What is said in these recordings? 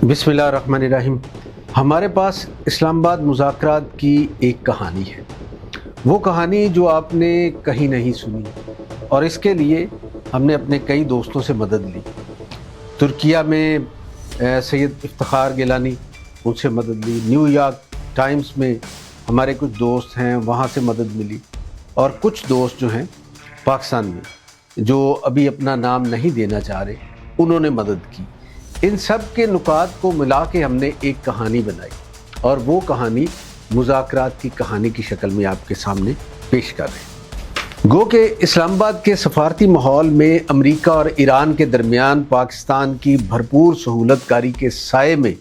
بسم اللہ الرحمن الرحیم۔ ہمارے پاس اسلام آباد مذاکرات کی ایک کہانی ہے، وہ کہانی جو آپ نے کہیں نہیں سنی، اور اس کے لیے ہم نے اپنے کئی دوستوں سے مدد لی۔ ترکیہ میں سید افتخار گیلانی، ان سے مدد لی۔ نیو یارک ٹائمز میں ہمارے کچھ دوست ہیں، وہاں سے مدد ملی، اور کچھ دوست جو ہیں پاکستان میں جو ابھی اپنا نام نہیں دینا چاہ رہے، انہوں نے مدد کی۔ ان سب کے نکات کو ملا کے ہم نے ایک کہانی بنائی، اور وہ کہانی مذاکرات کی کہانی کی شکل میں آپ کے سامنے پیش کر رہے ہیں۔ گو کہ اسلام آباد کے سفارتی ماحول میں امریکہ اور ایران کے درمیان پاکستان کی بھرپور سہولت کاری کے سائے میں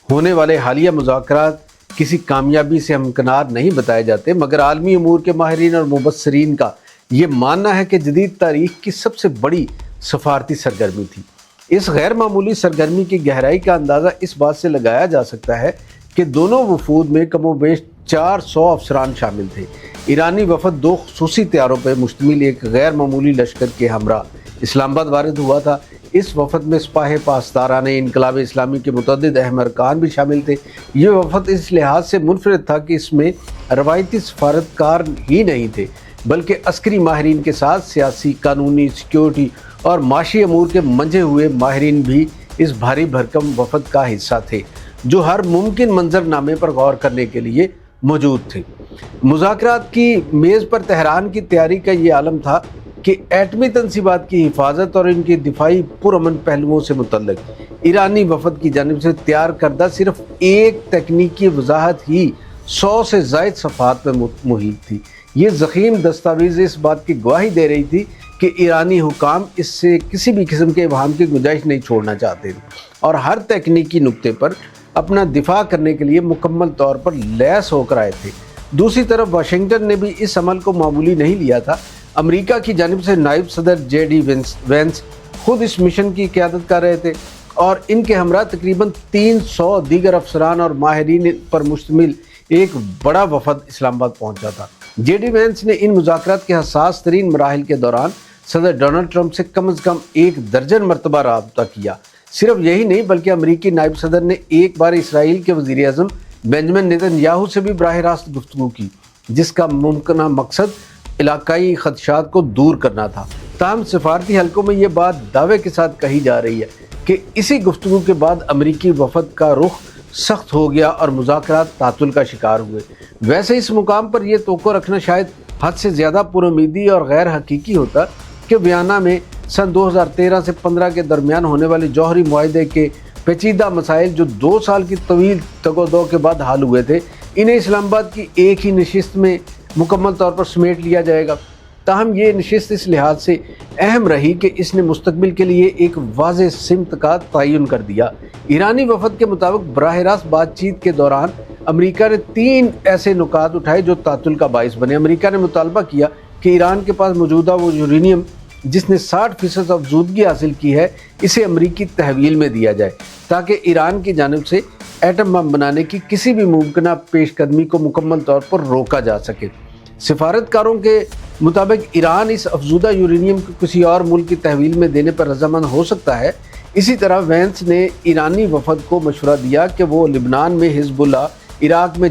ہونے والے حالیہ مذاکرات کسی کامیابی سے ہمکنار نہیں بتائے جاتے، مگر عالمی امور کے ماہرین اور مبصرین کا یہ ماننا ہے کہ جدید تاریخ کی سب سے بڑی سفارتی سرگرمی تھی۔ اس غیر معمولی سرگرمی کی گہرائی کا اندازہ اس بات سے لگایا جا سکتا ہے کہ دونوں وفود میں کم و بیش 400 افسران شامل تھے۔ ایرانی وفد 2 خصوصی طیاروں پر مشتمل ایک غیر معمولی لشکر کے ہمراہ اسلام آباد وارد ہوا تھا۔ اس وفد میں سپاہ پاسداران انقلاب اسلامی کے متعدد اہم ارکان بھی شامل تھے۔ یہ وفد اس لحاظ سے منفرد تھا کہ اس میں روایتی سفارتکار ہی نہیں تھے، بلکہ عسکری ماہرین کے ساتھ سیاسی، قانونی، سیکیورٹی اور معاشی امور کے منجھے ہوئے ماہرین بھی اس بھاری بھرکم وفد کا حصہ تھے، جو ہر ممکن منظرنامے پر غور کرنے کے لیے موجود تھے۔ مذاکرات کی میز پر تہران کی تیاری کا یہ عالم تھا کہ ایٹمی تنصیبات کی حفاظت اور ان کے دفاعی پرامن پہلوؤں سے متعلق ایرانی وفد کی جانب سے تیار کردہ صرف ایک تکنیکی وضاحت ہی 100 سے زائد صفحات میں محیط تھی۔ یہ ضخیم دستاویز اس بات کی گواہی دے رہی تھی کہ ایرانی حکام اس سے کسی بھی قسم کے ابہام کی گنجائش نہیں چھوڑنا چاہتے تھے، اور ہر تکنیکی نقطے پر اپنا دفاع کرنے کے لیے مکمل طور پر لیس ہو کر آئے تھے۔ دوسری طرف واشنگٹن نے بھی اس عمل کو معمولی نہیں لیا تھا۔ امریکہ کی جانب سے نائب صدر JD وینس خود اس مشن کی قیادت کر رہے تھے، اور ان کے ہمراہ تقریباً 300 دیگر افسران اور ماہرین پر مشتمل ایک بڑا وفد اسلام آباد پہنچا تھا۔ JD وینس نے ان مذاکرات کے حساس ترین مراحل کے دوران صدر ڈونلڈ ٹرمپ سے کم از کم 1 درجن مرتبہ رابطہ کیا۔ صرف یہی نہیں، بلکہ امریکی نائب صدر نے ایک بار اسرائیل کے وزیر اعظم بنجامن نیتن یاہو سے بھی براہ راست گفتگو کی، جس کا ممکنہ مقصد علاقائی خدشات کو دور کرنا تھا۔ تاہم سفارتی حلقوں میں یہ بات دعوے کے ساتھ کہی جا رہی ہے کہ اسی گفتگو کے بعد امریکی وفد کا رخ سخت ہو گیا اور مذاکرات تعطل کا شکار ہوئے۔ ویسے اس مقام پر یہ توقع رکھنا شاید حد سے زیادہ پر امیدی اور غیر حقیقی ہوتا کہ ویانا میں سن 2013 سے 15 کے درمیان ہونے والے جوہری معاہدے کے پیچیدہ مسائل جو 2 سال کی طویل تگ و دو کے بعد حل ہوئے تھے، انہیں اسلام آباد کی ایک ہی نشست میں مکمل طور پر سمیٹ لیا جائے گا۔ تاہم یہ نشست اس لحاظ سے اہم رہی کہ اس نے مستقبل کے لیے ایک واضح سمت کا تعین کر دیا۔ ایرانی وفد کے مطابق براہ راست بات چیت کے دوران امریکہ نے 3 ایسے نکات اٹھائے جو تعطل کا باعث بنے۔ امریکہ نے مطالبہ کیا کہ ایران کے پاس موجودہ وہ یورینیم جس نے 60% افزودگی حاصل کی ہے، اسے امریکی تحویل میں دیا جائے، تاکہ ایران کی جانب سے ایٹم بم بنانے کی کسی بھی ممکنہ پیش قدمی کو مکمل طور پر روکا جا سکے۔ سفارتکاروں کے مطابق ایران اس افزودہ یورینیم کو کسی اور ملک کی تحویل میں دینے پر رضامند ہو سکتا ہے۔ اسی طرح وینس نے ایرانی وفد کو مشورہ دیا کہ وہ لبنان میں حزب اللہ، عراق میں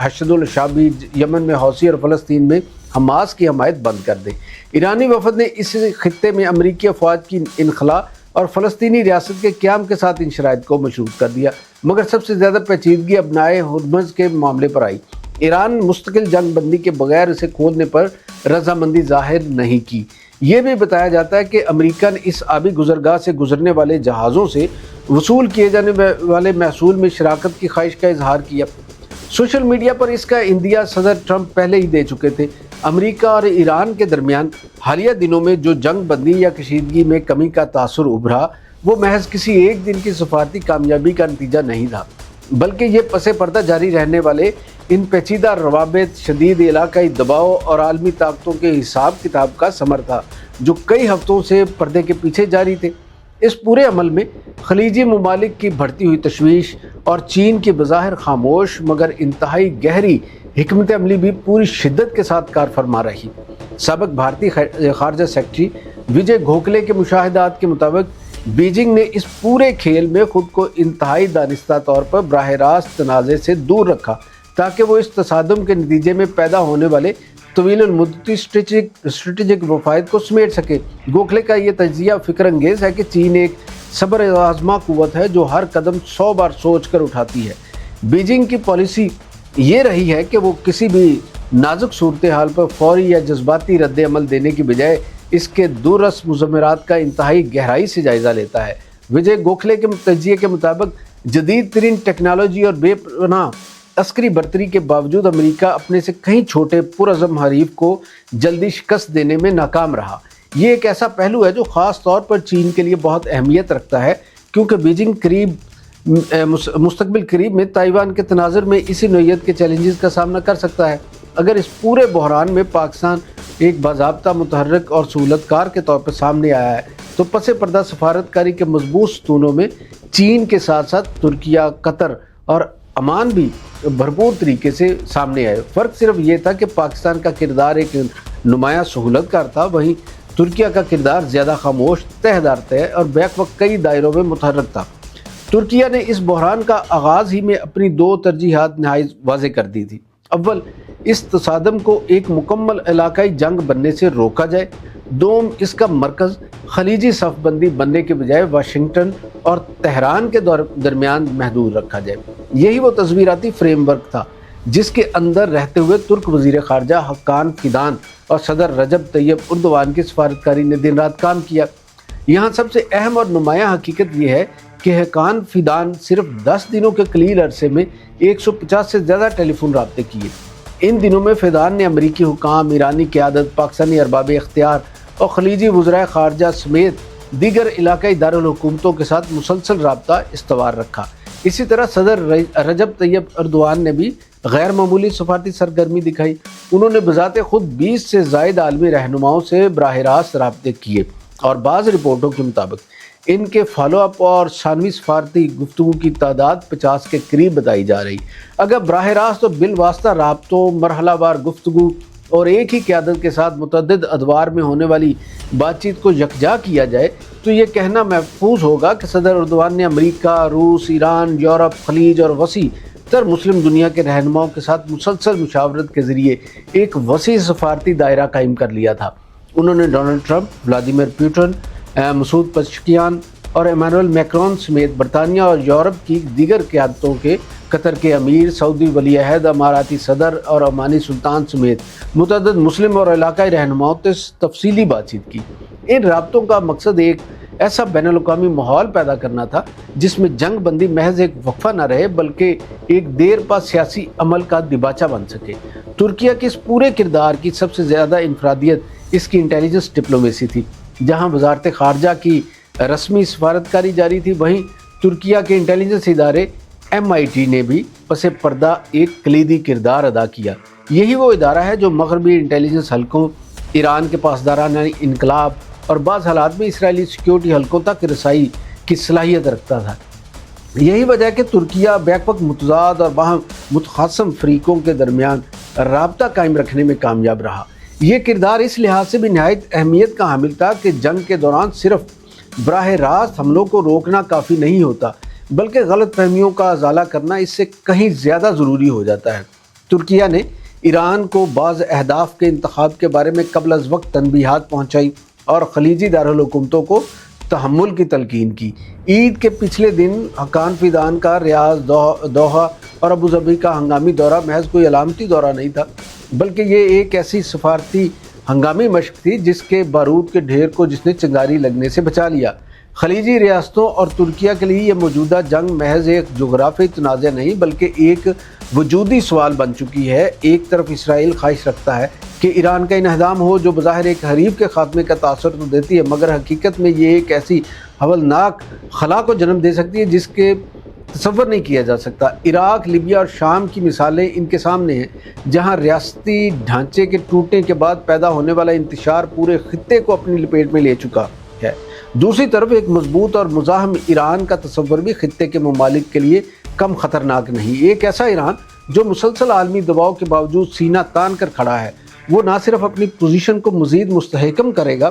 حشد الشعبی، یمن میں حوثی اور فلسطین میں حماس کی حمایت بند کر دے۔ ایرانی وفد نے اس خطے میں امریکی افواج کی انخلاء اور فلسطینی ریاست کے قیام کے ساتھ ان شرائط کو مشروط کر دیا، مگر سب سے زیادہ پیچیدگی ابنائے ہرمز کے معاملے پر آئی۔ ایران مستقل جنگ بندی کے بغیر اسے کھولنے پر رضامندی ظاہر نہیں کی۔ یہ بھی بتایا جاتا ہے کہ امریکہ نے اس آبی گزرگاہ سے گزرنے والے جہازوں سے وصول کیے جانے والے محصول میں شراکت کی خواہش کا اظہار کیا۔ سوشل میڈیا پر اس کا عندیہ صدر ٹرمپ پہلے ہی دے چکے تھے۔ امریکہ اور ایران کے درمیان حالیہ دنوں میں جو جنگ بندی یا کشیدگی میں کمی کا تاثر ابھرا، وہ محض کسی ایک دن کی سفارتی کامیابی کا نتیجہ نہیں تھا، بلکہ یہ پس پردہ جاری رہنے والے ان پیچیدہ روابط، شدید علاقائی دباؤ اور عالمی طاقتوں کے حساب کتاب کا ثمر تھا، جو کئی ہفتوں سے پردے کے پیچھے جاری تھے۔ اس پورے عمل میں خلیجی ممالک کی بڑھتی ہوئی تشویش اور چین کی بظاہر خاموش مگر انتہائی گہری حکمت عملی بھی پوری شدت کے ساتھ کار فرما رہی۔ سابق بھارتی خارجہ سیکرٹری وجے گوکھلے کے مشاہدات کے مطابق بیجنگ نے اس پورے کھیل میں خود کو انتہائی دانستہ طور پر براہ راست تنازع سے دور رکھا تاکہ وہ اس تصادم کے نتیجے میں پیدا ہونے والے طویل المدتی اسٹریٹجک مفاد کو سمیٹ سکے۔ گوکھلے کا یہ تجزیہ فکر انگیز ہے کہ چین ایک صبر آزما قوت ہے جو ہر قدم 100 بار سوچ کر اٹھاتی ہے۔ بیجنگ کی پالیسی یہ رہی ہے کہ وہ کسی بھی نازک صورتحال پر فوری یا جذباتی رد عمل دینے کی بجائے اس کے دورس مضمرات کا انتہائی گہرائی سے جائزہ لیتا ہے۔ وجے گوکھلے کے تجزیے کے مطابق جدید ترین ٹیکنالوجی اور بے پناہ عسکری برتری کے باوجود امریکہ اپنے سے کہیں چھوٹے پرعزم حریف کو جلدی شکست دینے میں ناکام رہا۔ یہ ایک ایسا پہلو ہے جو خاص طور پر چین کے لیے بہت اہمیت رکھتا ہے، کیونکہ بیجنگ مستقبل قریب میں تائیوان کے تناظر میں اسی نوعیت کے چیلنجز کا سامنا کر سکتا ہے۔ اگر اس پورے بحران میں پاکستان ایک باضابطہ متحرک اور سہولت کار کے طور پر سامنے آیا ہے تو پس پردہ سفارتکاری کے مضبوط ستونوں میں چین کے ساتھ ساتھ ترکیہ، قطر اور عمان بھی بھرپور طریقے سے سامنے آئے۔ فرق صرف یہ تھا کہ پاکستان کا کردار ایک نمایاں سہولت کار تھا، وہیں ترکیہ کا کردار زیادہ خاموش، تہ دار تھے اور بیک وقت کئی دائروں میں متحرک تھا۔ ترکیہ نے اس بحران کا آغاز ہی میں اپنی 2 ترجیحات نہایت واضح کر دی تھی۔ اول، اس تصادم کو ایک مکمل علاقائی جنگ بننے سے روکا جائے۔ دوم، اس کا مرکز خلیجی صف بندی بننے کے بجائے واشنگٹن اور تہران کے درمیان محدود رکھا جائے۔ یہی وہ تصویراتی فریم ورک تھا جس کے اندر رہتے ہوئے ترک وزیر خارجہ حقان فیدان اور صدر رجب طیب اردوان کی سفارتکاری نے دن رات کام کیا۔ یہاں سب سے اہم اور نمایاں حقیقت یہ ہے کہ حقان فیدان صرف 10 دنوں کے قلیل عرصے میں 150 سے زیادہ ٹیلی فون رابطے کیے۔ ان دنوں میں فیدان نے امریکی حکام، ایرانی قیادت، پاکستانی ارباب اختیار اور خلیجی وزرائے خارجہ سمیت دیگر علاقائی دارالحکومتوں کے ساتھ مسلسل رابطہ استوار رکھا۔ اسی طرح صدر رجب طیب اردوان نے بھی غیر معمولی سفارتی سرگرمی دکھائی۔ انہوں نے بذات خود 20 سے زائد عالمی رہنماؤں سے براہ راست رابطے کیے اور بعض رپورٹوں کے مطابق ان کے فالو اپ اور ثانوی سفارتی گفتگو کی تعداد 50 کے قریب بتائی جا رہی۔ اگر براہ راست اور بالواسطہ رابطوں، مرحلہ وار گفتگو اور ایک ہی قیادت کے ساتھ متعدد ادوار میں ہونے والی بات چیت کو یکجا کیا جائے تو یہ کہنا محفوظ ہوگا کہ صدر اردوان نے امریکہ، روس، ایران، یورپ، خلیج اور وسیع تر مسلم دنیا کے رہنماؤں کے ساتھ مسلسل مشاورت کے ذریعے ایک وسیع سفارتی دائرہ قائم کر لیا تھا۔ انہوں نے Donald Trump, Vladimir Putin, Masoud Pezeshkian اور ایمانوئل میکرون سمیت برطانیہ اور یورپ کی دیگر قیادتوں کے، قطر کے امیر، سعودی ولی عہد، اماراتی صدر اور عمانی سلطان سمیت متعدد مسلم اور علاقائی رہنماؤں سے تفصیلی بات چیت کی۔ ان رابطوں کا مقصد ایک ایسا بین الاقوامی ماحول پیدا کرنا تھا جس میں جنگ بندی محض ایک وقفہ نہ رہے بلکہ ایک دیر پا سیاسی عمل کا دباچہ بن سکے۔ ترکیہ کے اس پورے کردار کی سب سے زیادہ انفرادیت اس کی انٹیلیجنس ڈپلومیسی تھی۔ جہاں وزارت خارجہ کی رسمی سفارتکاری جاری تھی، وہیں ترکیہ کے انٹیلیجنس ادارے MIT نے بھی پس پردہ ایک کلیدی کردار ادا کیا۔ یہی وہ ادارہ ہے جو مغربی انٹیلیجنس حلقوں، ایران کے پاسدارانہ انقلاب اور بعض حالات میں اسرائیلی سیکیورٹی حلقوں تک رسائی کی صلاحیت رکھتا تھا۔ یہی وجہ ہے کہ ترکیہ بیک وقت متضاد اور باہم متخاصم فریقوں کے درمیان رابطہ قائم رکھنے میں کامیاب رہا۔ یہ کردار اس لحاظ سے بھی نہایت اہمیت کا حامل تھا کہ جنگ کے دوران صرف براہ راست حملوں کو روکنا کافی نہیں ہوتا بلکہ غلط فہمیوں کا ازالہ کرنا اس سے کہیں زیادہ ضروری ہو جاتا ہے۔ ترکیہ نے ایران کو بعض اہداف کے انتخاب کے بارے میں قبل از وقت تنبیہات پہنچائی اور خلیجی دارالحکومتوں کو تحمل کی تلقین کی۔ عید کے پچھلے دن حقان فیدان کا ریاض، دوحہ اور ابوظبی کا ہنگامی دورہ محض کوئی علامتی دورہ نہیں تھا بلکہ یہ ایک ایسی سفارتی ہنگامی مشق تھی جس کے بارود کے ڈھیر کو جس نے چنگاری لگنے سے بچا لیا۔ خلیجی ریاستوں اور ترکیہ کے لیے یہ موجودہ جنگ محض ایک جغرافی تنازع نہیں بلکہ ایک وجودی سوال بن چکی ہے۔ ایک طرف اسرائیل خواہش رکھتا ہے کہ ایران کا انہدام ہو جو بظاہر ایک حریف کے خاتمے کا تاثر تو دیتی ہے مگر حقیقت میں یہ ایک ایسی ہولناک خلا کو جنم دے سکتی ہے جس کے تصور نہیں کیا جا سکتا۔ عراق، لیبیا اور شام کی مثالیں ان کے سامنے ہیں جہاں ریاستی ڈھانچے کے ٹوٹنے کے بعد پیدا ہونے والا انتشار پورے خطے کو اپنی لپیٹ میں لے چکا ہے۔ دوسری طرف ایک مضبوط اور مزاحم ایران کا تصور بھی خطے کے ممالک کے لیے کم خطرناک نہیں۔ ایک ایسا ایران جو مسلسل عالمی دباؤ کے باوجود سینہ تان کر کھڑا ہے، وہ نہ صرف اپنی پوزیشن کو مزید مستحکم کرے گا